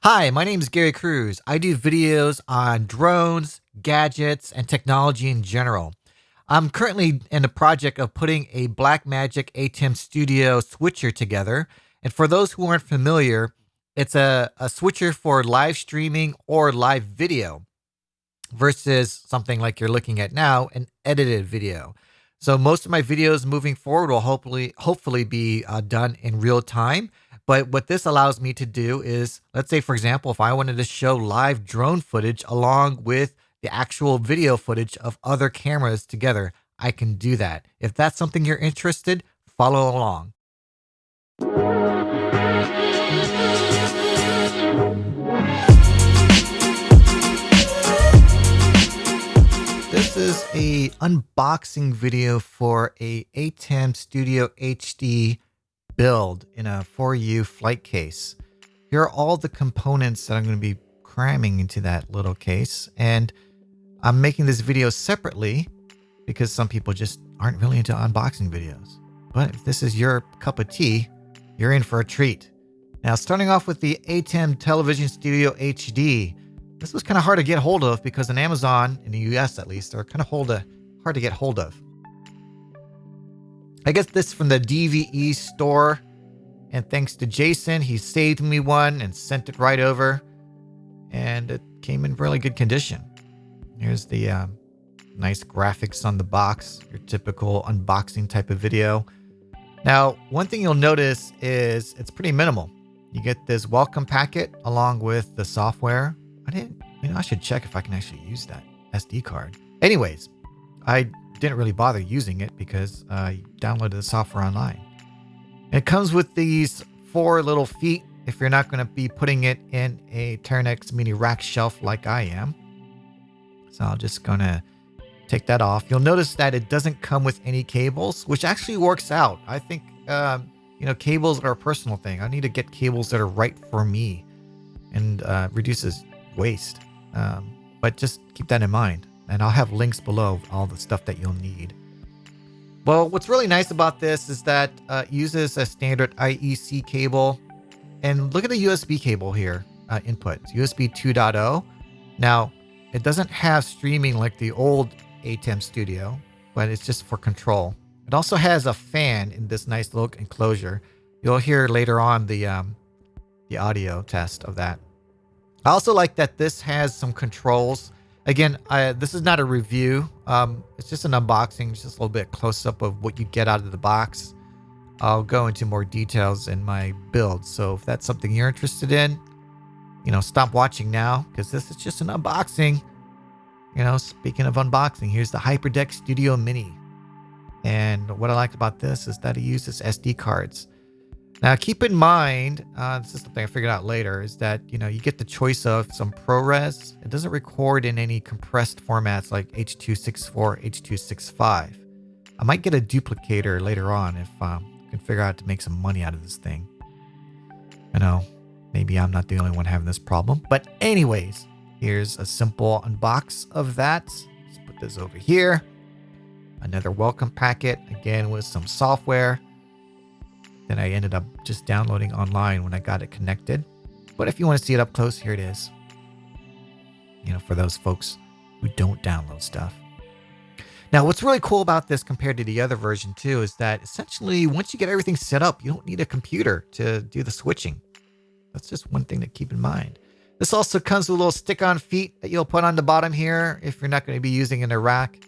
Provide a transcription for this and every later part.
Hi, my name is Gary Cruz. I do videos on drones, gadgets, and technology in general. I'm currently in the project of putting a BlackMagic ATEM Studio switcher together. And for those who aren't familiar, it's a switcher for live streaming or live video versus something like you're looking at now, an edited video. So most of my videos moving forward will hopefully be done in real time. But what this allows me to do is, let's say, for example, if I wanted to show live drone footage along with the actual video footage of other cameras together, I can do that. If that's something you're interested, follow along. This is a unboxing video for a ATEM Studio HD build in a 4U flight case. Here are all the components that I'm going to be cramming into that little case. And I'm making this video separately because some people just aren't really into unboxing videos. But if this is your cup of tea, you're in for a treat. Now, starting off with the ATEM Television Studio HD. This was kind of hard to get hold of because on Amazon, in the US at least, they're kind of hard to get hold of. I get this from the DVE store, and thanks to Jason, he saved me one and sent it right over, and it came in really good condition. Here's the nice graphics on the box, your typical unboxing type of video. Now, one thing you'll notice is it's pretty minimal. You get this welcome packet along with the software. I should check if I can actually use that SD card. Anyways, I didn't really bother using it because I downloaded the software online. It comes with these 4 little feet if you're not going to be putting it in a Terranex mini rack shelf like I am. So I'm just going to take that off. You'll notice that it doesn't come with any cables, which actually works out. I think, cables are a personal thing. I need to get cables that are right for me and reduces waste. But just keep that in mind. And I'll have links below all the stuff that you'll need. Well, what's really nice about this is that it uses a standard IEC cable. And look at the USB cable here, input. It's USB 2.0. Now, it doesn't have streaming like the old ATEM Studio, but it's just for control. It also has a fan in this nice little enclosure. You'll hear later on the audio test of that. I also like that this has some controls. Again, this is not a review. It's just an unboxing, just a little bit close up of what you get out of the box. I'll go into more details in my build. So if that's something you're interested in, stop watching now because this is just an unboxing. Speaking of unboxing, here's the HyperDeck Studio Mini. And what I liked about this is that it uses SD cards. Now, keep in mind, this is something I figured out later, is that, you get the choice of some ProRes. It doesn't record in any compressed formats like H.264, H.265. I might get a duplicator later on if I can figure out to make some money out of this thing. I know, maybe I'm not the only one having this problem. But anyways, here's a simple unbox of that. Let's put this over here. Another welcome packet, again with some software. That I ended up just downloading online when I got it connected. But if you want to see it up close, here it is. For those folks who don't download stuff. Now, what's really cool about this compared to the other version too is that essentially once you get everything set up, you don't need a computer to do the switching. That's just one thing to keep in mind. This also comes with little stick-on feet that you'll put on the bottom here if you're not going to be using in a rack.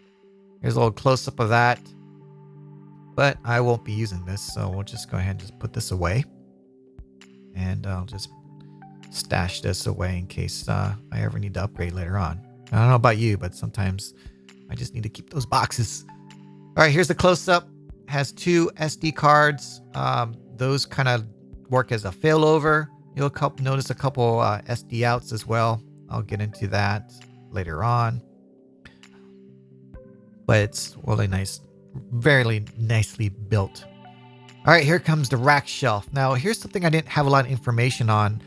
Here's a little close-up of that. But I won't be using this, so we'll just go ahead and just put this away. And I'll just stash this away in case I ever need to upgrade later on. I don't know about you, but sometimes I just need to keep those boxes. All right, here's the close-up. Has 2 SD cards. Those kind of work as a failover. You'll notice a couple SD outs as well. I'll get into that later on. But it's really nice. Very nicely built. All right, here comes the rack shelf. Now, here's something I didn't have a lot of information on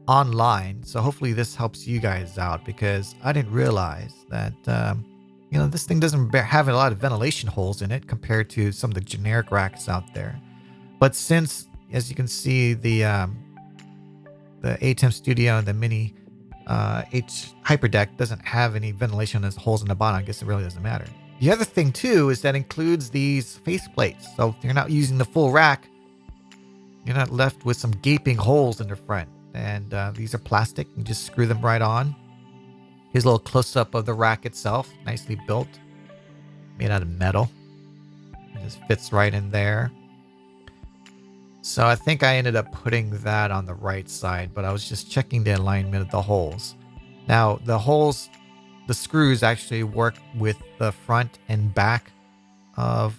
online. So hopefully this helps you guys out because I didn't realize that, this thing doesn't have a lot of ventilation holes in it compared to some of the generic racks out there. But since, as you can see, the the ATEM Studio and the Mini Hyperdeck doesn't have any ventilation. There's holes in the bottom. I guess it really doesn't matter. The other thing too is that includes these face plates. So if you're not using the full rack, you're not left with some gaping holes in the front. And these are plastic. You just screw them right on. Here's a little close-up of the rack itself. Nicely built. Made out of metal. It just fits right in there. So I think I ended up putting that on the right side, but I was just checking the alignment of the holes. Now, the holes, the screws actually work with the front and back of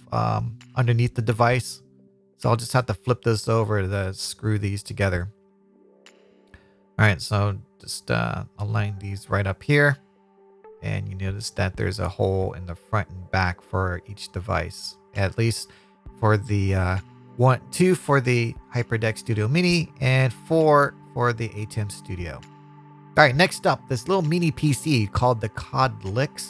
underneath the device. So I'll just have to flip this over to screw these together. All right, so just align these right up here. And you notice that there's a hole in the front and back for each device. At least for the 2 for the HyperDeck Studio Mini and 4 for the ATEM Studio. All right, next up, this little mini PC called the Codlix.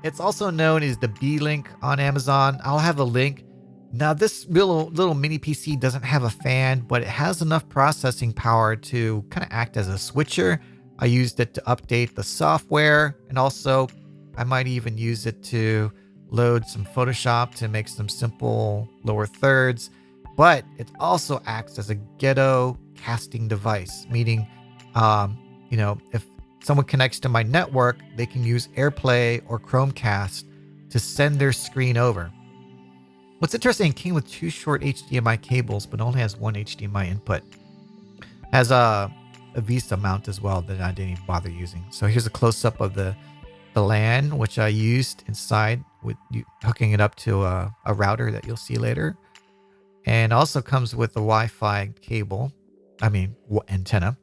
It's also known as the B-Link on Amazon. I'll have a link. Now, this little mini PC doesn't have a fan, but it has enough processing power to kind of act as a switcher. I used it to update the software, and also I might even use it to load some Photoshop to make some simple lower thirds. But it also acts as a ghetto casting device, meaning, if someone connects to my network, they can use AirPlay or Chromecast to send their screen over. What's interesting, it came with 2 short HDMI cables, but only has 1 HDMI input. Has a VESA mount as well that I didn't even bother using. So here's a close-up of the LAN, which I used inside with hooking it up to a router that you'll see later. And also comes with a Wi-Fi cable, antenna,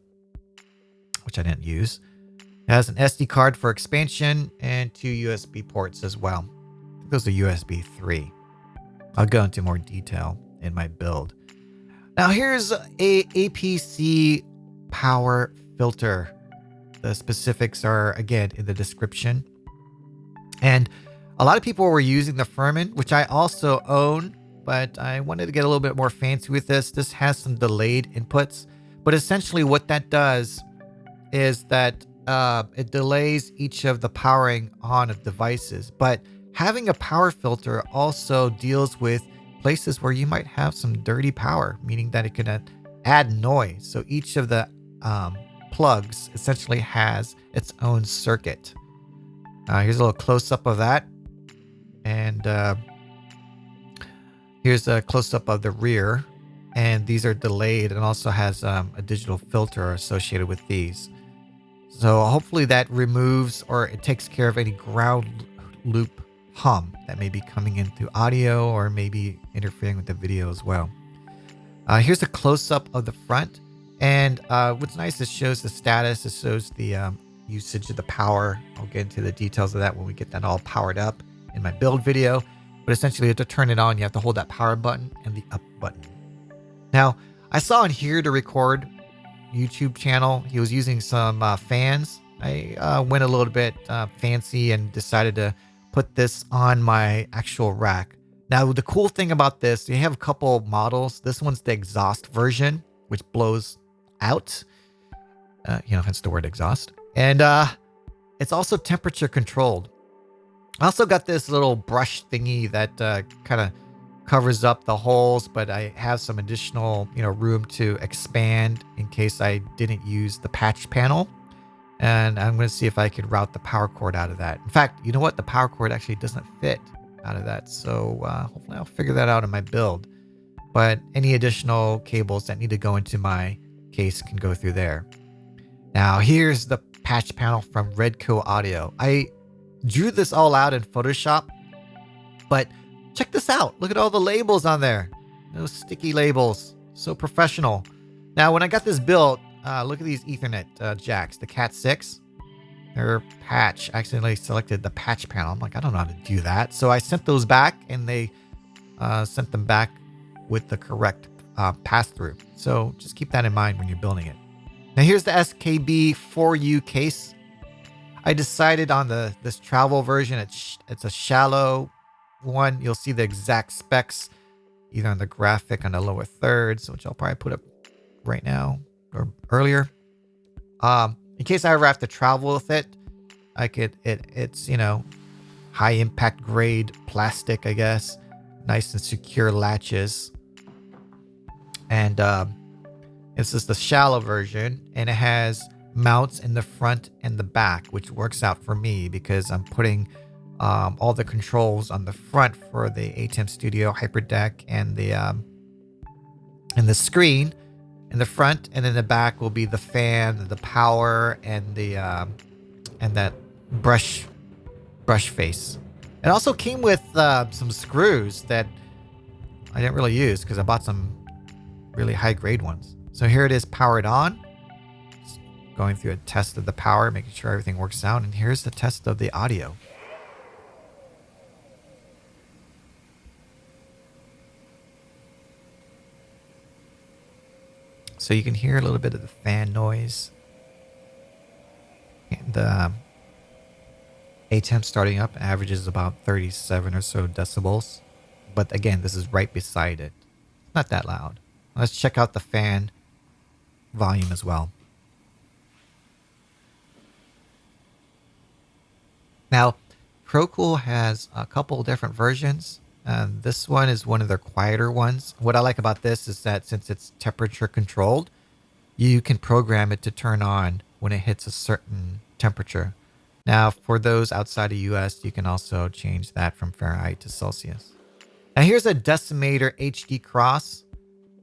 which I didn't use. It has an SD card for expansion and 2 USB ports as well. I think those are USB 3. I'll go into more detail in my build. Now here's a APC power filter. The specifics are, again, in the description. And a lot of people were using the Furman, which I also own, but I wanted to get a little bit more fancy with this. This has some delayed inputs, but essentially what that does is that it delays each of the powering on of devices. But having a power filter also deals with places where you might have some dirty power, meaning that it can add noise. So each of the plugs essentially has its own circuit. Here's a little close-up of that. And here's a close-up of the rear. And these are delayed and also has a digital filter associated with these. So hopefully that removes or it takes care of any ground loop hum that may be coming in through audio or maybe interfering with the video as well. Here's a close-up of the front. And what's nice is it shows the status. It shows the usage of the power. I'll get into the details of that when we get that all powered up in my build video. But essentially, to turn it on, you have to hold that power button and the up button. Now, I saw in here to record YouTube channel, he was using some fans. I went a little bit fancy and decided to put this on my actual rack. Now, the cool thing about this, you have a couple models. This one's the exhaust version, which blows out, hence the word exhaust. And it's also temperature controlled. I also got this little brush thingy that kind of covers up the holes, but I have some additional, room to expand in case I didn't use the patch panel. And I'm going to see if I could route the power cord out of that. In fact, you know what? The power cord actually doesn't fit out of that. So hopefully I'll figure that out in my build. But any additional cables that need to go into my case can go through there. Now here's the patch panel from Redco Audio. I drew this all out in Photoshop, but check this out. Look at all the labels on there. No sticky labels. So professional. Now, when I got this built, look at these Ethernet jacks, the Cat 6. Their patch, I accidentally selected the patch panel. I'm like, I don't know how to do that. So I sent those back, and they sent them back with the correct pass-through. So just keep that in mind when you're building it. Now here's the SKB 4U case. I decided on this travel version. It's a shallow one. You'll see the exact specs either on the graphic on the lower thirds, which I'll probably put up right now or earlier. In case I ever have to travel with it, it's high impact grade plastic, I guess. Nice and secure latches. And this is the shallow version, and it has mounts in the front and the back, which works out for me because I'm putting all the controls on the front for the ATEM Studio HyperDeck and the screen in the front, and in the back will be the fan, the power, and the and that brush face. It also came with some screws that I didn't really use because I bought some really high grade ones. So here it is powered on. Just going through a test of the power, making sure everything works out. And here's the test of the audio. So you can hear a little bit of the fan noise. And ATEM starting up averages about 37 or so decibels. But again, this is right beside it. Not that loud. Let's check out the fan volume as well. Now, ProCool has a couple different versions. This one is one of their quieter ones. What I like about this is that since it's temperature controlled, you can program it to turn on when it hits a certain temperature. Now, for those outside the US, you can also change that from Fahrenheit to Celsius. Now, here's a Decimator HD Cross.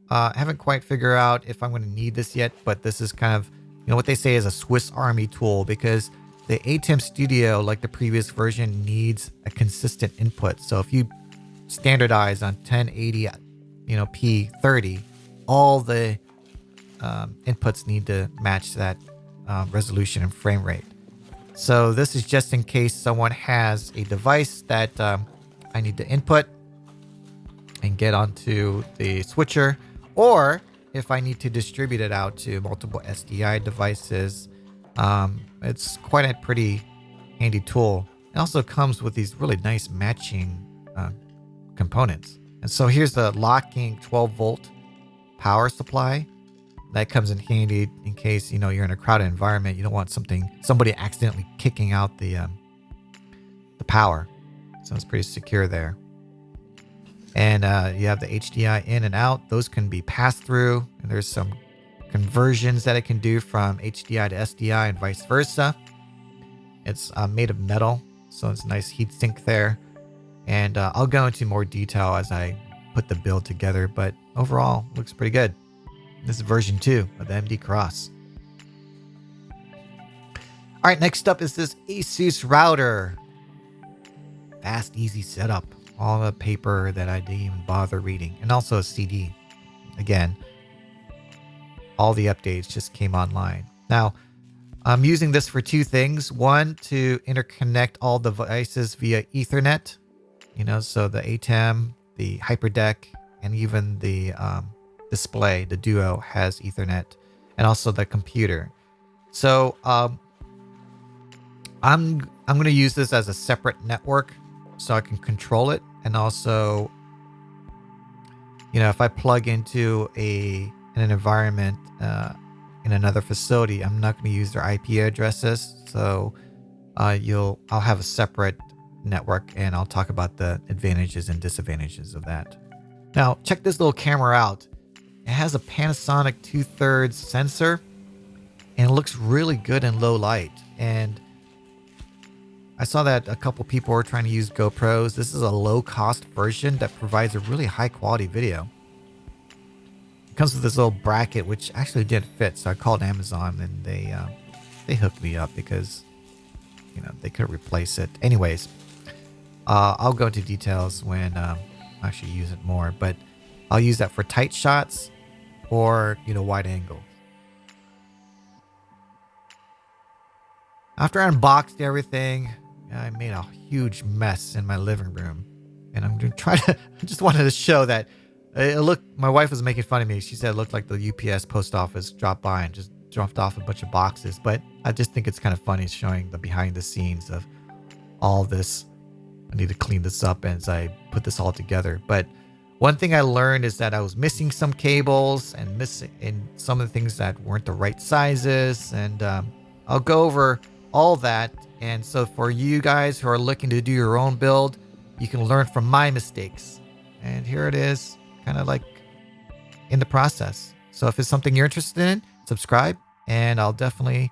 I haven't quite figured out if I'm going to need this yet, but this is kind of, what they say is a Swiss Army tool, because the ATEM Studio, like the previous version, needs a consistent input. So if you standardize on 1080, P30, all the inputs need to match that resolution and frame rate. So this is just in case someone has a device that I need to input and get onto the switcher, or if I need to distribute it out to multiple SDI devices. It's quite a pretty handy tool. It also comes with these really nice matching components. And so here's the locking 12 volt power supply. That comes in handy in case, you're in a crowded environment. You don't want somebody accidentally kicking out the power. So it's pretty secure there. And you have the HDI in and out. Those can be passed through. And there's some conversions that it can do from HDI to SDI and vice versa. It's made of metal, so it's a nice heat sink there. And I'll go into more detail as I put the build together, but overall, looks pretty good. This is version 2 of the MD Cross. All right, next up is this Asus router. Fast, easy setup. All the paper that I didn't even bother reading. And also a CD. Again, all the updates just came online. Now, I'm using this for two things. One, to interconnect all devices via Ethernet. So the ATEM, the HyperDeck, and even the display, the Duo, has Ethernet, and also the computer. So I'm going to use this as a separate network so I can control it. And also, if I plug into in an environment in another facility, I'm not going to use their IP addresses. So I'll have a separate network, and I'll talk about the advantages and disadvantages of that. Now, check this little camera out. It has a Panasonic 2/3 sensor, and it looks really good in low light. And I saw that a couple people were trying to use GoPros. This is a low-cost version that provides a really high-quality video. It comes with this little bracket, which actually didn't fit, so I called Amazon, and they hooked me up because they couldn't replace it. Anyways, I'll go into details when I actually use it more, but I'll use that for tight shots or wide angle. After I unboxed everything, I made a huge mess in my living room, and I'm gonna try to. I just wanted to show that it looked. My wife was making fun of me. She said it looked like the UPS post office dropped by and just dropped off a bunch of boxes. But I just think it's kind of funny showing the behind the scenes of all this. I need to clean this up as I put this all together. But One thing I learned is that I was missing some cables and missing in some of the things that weren't the right sizes. And I'll go over all that. And so for you guys who are looking to do your own build, you can learn from my mistakes. And here it is, kind of like in the process. So if it's something you're interested in, subscribe and I'll definitely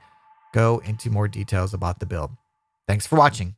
go into more details about the build. Thanks for watching.